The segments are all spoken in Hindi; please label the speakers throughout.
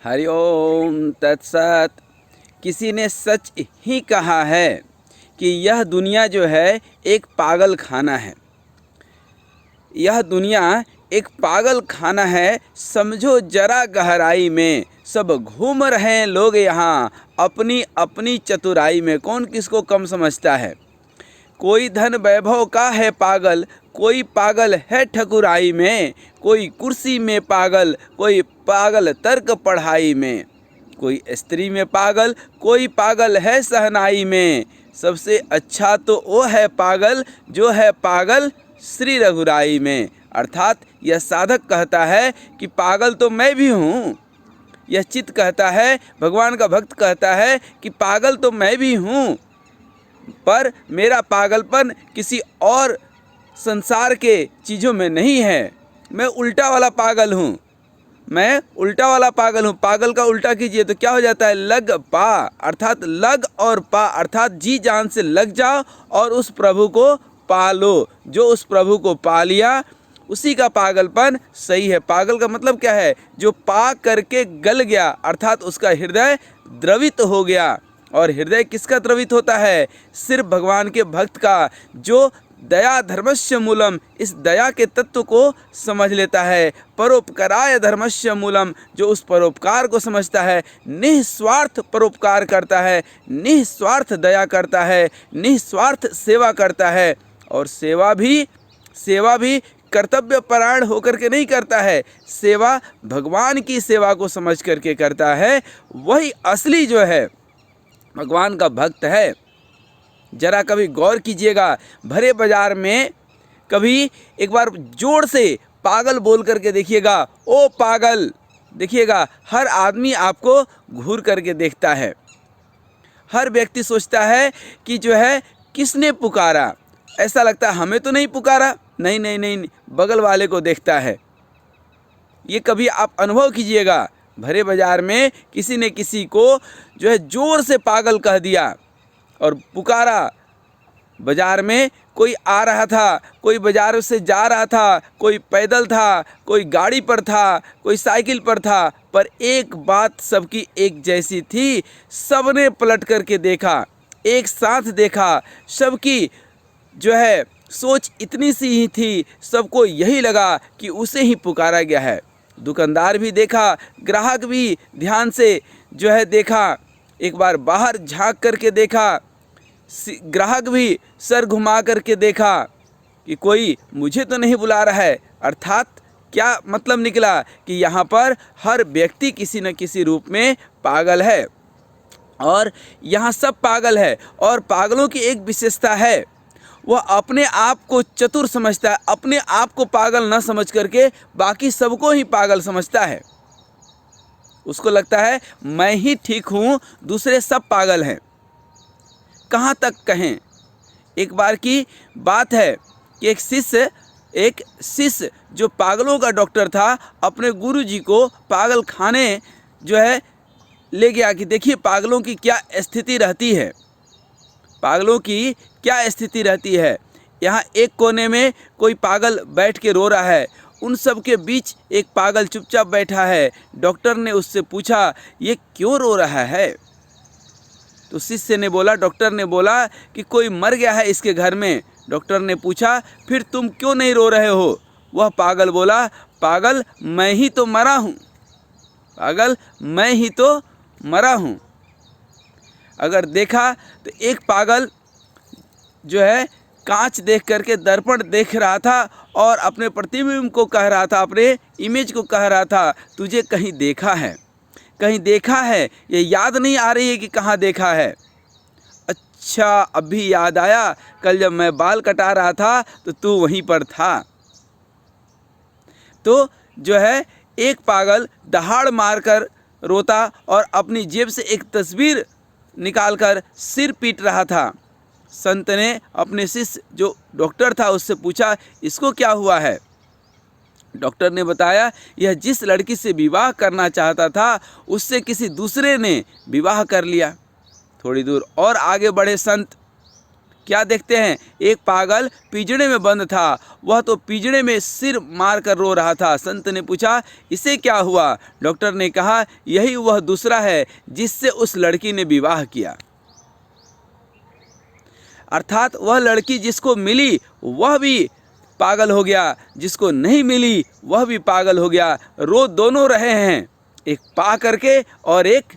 Speaker 1: हरि ओम तत्सत। किसी ने सच ही कहा है कि यह दुनिया जो है एक पागल खाना है। यह दुनिया एक पागल खाना है, समझो जरा गहराई में। सब घूम रहे हैं लोग यहाँ अपनी अपनी चतुराई में। कौन किसको कम समझता है। कोई धन वैभव का है पागल, कोई पागल है ठकुराई में। कोई कुर्सी में पागल, कोई पागल तर्क पढ़ाई में। कोई स्त्री में पागल, कोई पागल है सहनाई में। सबसे अच्छा तो वो है पागल जो है पागल श्री रघुराई में। अर्थात यह साधक कहता है कि पागल तो मैं भी हूँ। यह चित्त कहता है, भगवान का भक्त कहता है कि पागल तो मैं भी हूँ, पर मेरा पागलपन किसी और संसार के चीज़ों में नहीं है। मैं उल्टा वाला पागल हूँ। मैं उल्टा वाला पागल हूँ। पागल का उल्टा कीजिए तो क्या हो जाता है? लग पा। अर्थात लग और पा, अर्थात जी जान से लग जाओ और उस प्रभु को पालो। जो उस प्रभु को पा लिया उसी का पागलपन सही है। पागल का मतलब क्या है? जो पा करके गल गया, अर्थात उसका हृदय द्रवित हो गया। और हृदय किसका द्रवित होता है? सिर्फ भगवान के भक्त का, जो दया धर्मस्य मूलम, इस दया के तत्व को समझ लेता है। परोपकाराय धर्मस्य मूलम, जो उस परोपकार को समझता है। निस्वार्थ परोपकार करता है, निस्वार्थ दया करता है, निस्वार्थ सेवा करता है। और सेवा भी कर्तव्य परायण होकर के नहीं करता है। सेवा भगवान की सेवा को समझ करके करता है। वही असली जो है भगवान का भक्त है। जरा कभी गौर कीजिएगा, भरे बाजार में कभी एक बार जोर से पागल बोल करके देखिएगा, ओ पागल। देखिएगा, हर आदमी आपको घूर करके देखता है। हर व्यक्ति सोचता है कि जो है किसने पुकारा। ऐसा लगता है हमें तो नहीं पुकारा। नहीं नहीं नहीं, बगल वाले को देखता है। ये कभी आप अनुभव कीजिएगा। भरे बाजार में किसी ने किसी को जो है जोर से पागल कह दिया और पुकारा। बाजार में कोई आ रहा था, कोई बाजार से जा रहा था, कोई पैदल था, कोई गाड़ी पर था, कोई साइकिल पर था, पर एक बात सबकी एक जैसी थी। सबने पलट करके देखा, एक साथ देखा। सबकी जो है सोच इतनी सी ही थी, सबको यही लगा कि उसे ही पुकारा गया है। दुकानदार भी देखा, ग्राहक भी ध्यान से जो है देखा। एक बार बाहर झांक करके देखा, ग्राहक भी सर घुमा करके देखा कि कोई मुझे तो नहीं बुला रहा है। अर्थात क्या मतलब निकला कि यहाँ पर हर व्यक्ति किसी न किसी रूप में पागल है। और यहाँ सब पागल है। और पागलों की एक विशेषता है, वह अपने आप को चतुर समझता है। अपने आप को पागल न समझ करके बाकी सबको ही पागल समझता है। उसको लगता है मैं ही ठीक हूँ, दूसरे सब पागल हैं। कहाँ तक कहें। एक बार की बात है कि एक शिष्य जो पागलों का डॉक्टर था, अपने गुरुजी को पागल खाने जो है ले गया कि देखिए पागलों की क्या स्थिति रहती है। पागलों की क्या स्थिति रहती है। यहाँ एक कोने में कोई पागल बैठ के रो रहा है, उन सब के बीच एक पागल चुपचाप बैठा है। डॉक्टर ने उससे पूछा, ये क्यों रो रहा है? तो शिष्य ने बोला, डॉक्टर ने बोला कि कोई मर गया है इसके घर में। डॉक्टर ने पूछा, फिर तुम क्यों नहीं रो रहे हो? वह पागल बोला, पागल मैं ही तो मरा हूँ। पागल मैं ही तो मरा हूँ। अगर देखा तो एक पागल जो है कांच देख करके दर्पण देख रहा था और अपने प्रतिबिंब को कह रहा था, अपने इमेज को कह रहा था, तुझे कहीं देखा है, कहीं देखा है। ये याद नहीं आ रही है कि कहाँ देखा है। अच्छा, अभी याद आया, कल जब मैं बाल कटा रहा था तो तू वहीं पर था। तो जो है एक पागल दहाड़ मारकर रोता और अपनी जेब से एक तस्वीर निकालकर सिर पीट रहा था। संत ने अपने शिष्य जो डॉक्टर था उससे पूछा, इसको क्या हुआ है? डॉक्टर ने बताया, यह जिस लड़की से विवाह करना चाहता था उससे किसी दूसरे ने विवाह कर लिया। थोड़ी दूर और आगे बढ़े संत, क्या देखते हैं? एक पागल पिंजड़े में बंद था, वह तो पिंजड़े में सिर मार कर रो रहा था। संत ने पूछा, इसे क्या हुआ? डॉक्टर ने कहा, यही वह दूसरा है जिससे उस लड़की ने विवाह किया। अर्थात वह लड़की जिसको मिली वह भी पागल हो गया, जिसको नहीं मिली वह भी पागल हो गया। रो दोनों रहे हैं, एक पा करके और एक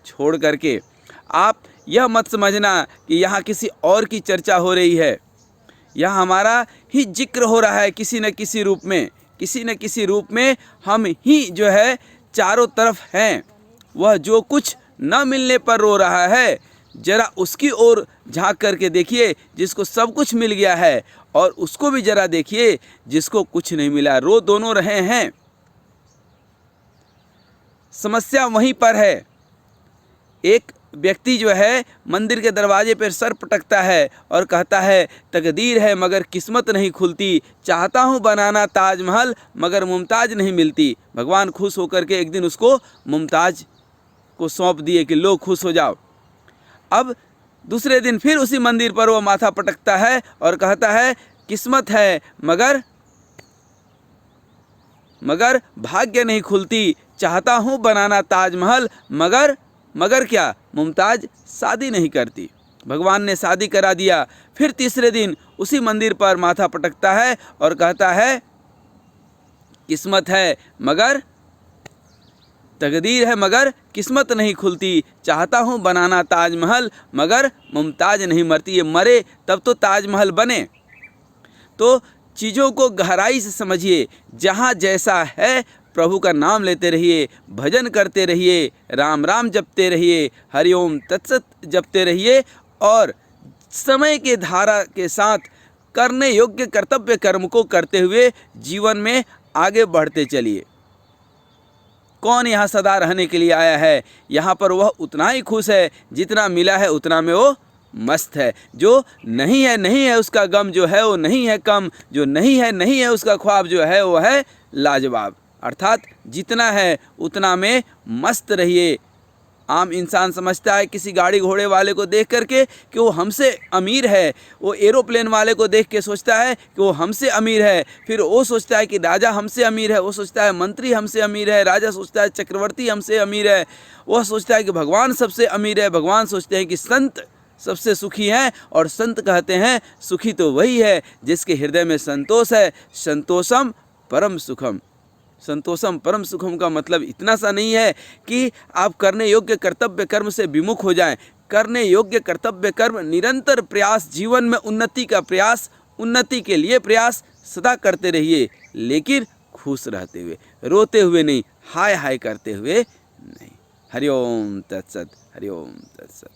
Speaker 1: छोड़ करके। आप यह मत समझना कि यहाँ किसी और की चर्चा हो रही है, यहाँ हमारा ही जिक्र हो रहा है किसी न किसी रूप में, किसी न किसी रूप में हम ही जो है चारों तरफ हैं। वह जो कुछ न मिलने पर रो रहा है, जरा उसकी ओर झांक करके देखिए जिसको सब कुछ मिल गया है, और उसको भी जरा देखिए जिसको कुछ नहीं मिला। रो दोनों रहे हैं, समस्या वहीं पर है। एक व्यक्ति जो है मंदिर के दरवाजे पर सर पटकता है और कहता है, तकदीर है मगर किस्मत नहीं खुलती, चाहता हूँ बनाना ताजमहल मगर मुमताज नहीं मिलती। भगवान खुश होकर के एक दिन उसको मुमताज को सौंप दिए कि लो खुश हो जाओ। अब दूसरे दिन फिर उसी मंदिर पर वो माथा पटकता है और कहता है, किस्मत है मगर भाग्य नहीं खुलती, चाहता हूँ बनाना ताजमहल मगर क्या, मुमताज शादी नहीं करती। भगवान ने शादी करा दिया। फिर तीसरे दिन उसी मंदिर पर माथा पटकता है और कहता है, किस्मत है मगर तकदीर है मगर किस्मत नहीं खुलती, चाहता हूँ बनाना ताजमहल मगर मुमताज नहीं मरती। ये मरे तब तो ताजमहल बने। तो चीज़ों को गहराई से समझिए, जहाँ जैसा है प्रभु का नाम लेते रहिए, भजन करते रहिए, राम राम जपते रहिए, हरिओम तत्सत जपते रहिए, और समय के धारा के साथ करने योग्य कर्तव्य कर्म को करते हुए जीवन में आगे बढ़ते चलिए। कौन यहाँ सदा रहने के लिए आया है? यहाँ पर वह उतना ही खुश है जितना मिला है उतना में वो मस्त है। जो नहीं है उसका गम जो है वो नहीं है कम, जो नहीं है उसका ख्वाब जो है वो है लाजवाब। अर्थात जितना है उतना में मस्त रहिए। आम इंसान समझता है किसी गाड़ी घोड़े वाले को देख करके कि वो हमसे अमीर है, वो एरोप्लेन वाले को देख के सोचता है कि वो हमसे अमीर है, फिर वो सोचता है कि राजा हमसे अमीर है, वो सोचता है मंत्री हमसे अमीर है, राजा सोचता है चक्रवर्ती हमसे अमीर है, वह सोचता है कि भगवान सबसे अमीर है, भगवान सोचते हैं कि संत सबसे सुखी हैं, और संत कहते हैं सुखी तो वही है जिसके हृदय में संतोष है। संतोषम परम सुखम। संतोषम परम सुखम का मतलब इतना सा नहीं है कि आप करने योग्य कर्तव्य कर्म से विमुख हो जाएं। करने योग्य कर्तव्य कर्म, निरंतर प्रयास, जीवन में उन्नति का प्रयास, उन्नति के लिए प्रयास सदा करते रहिए, लेकिन खुश रहते हुए, रोते हुए नहीं, हाय हाय करते हुए नहीं। हरिओम तत्सत, हरिओम तत्सत।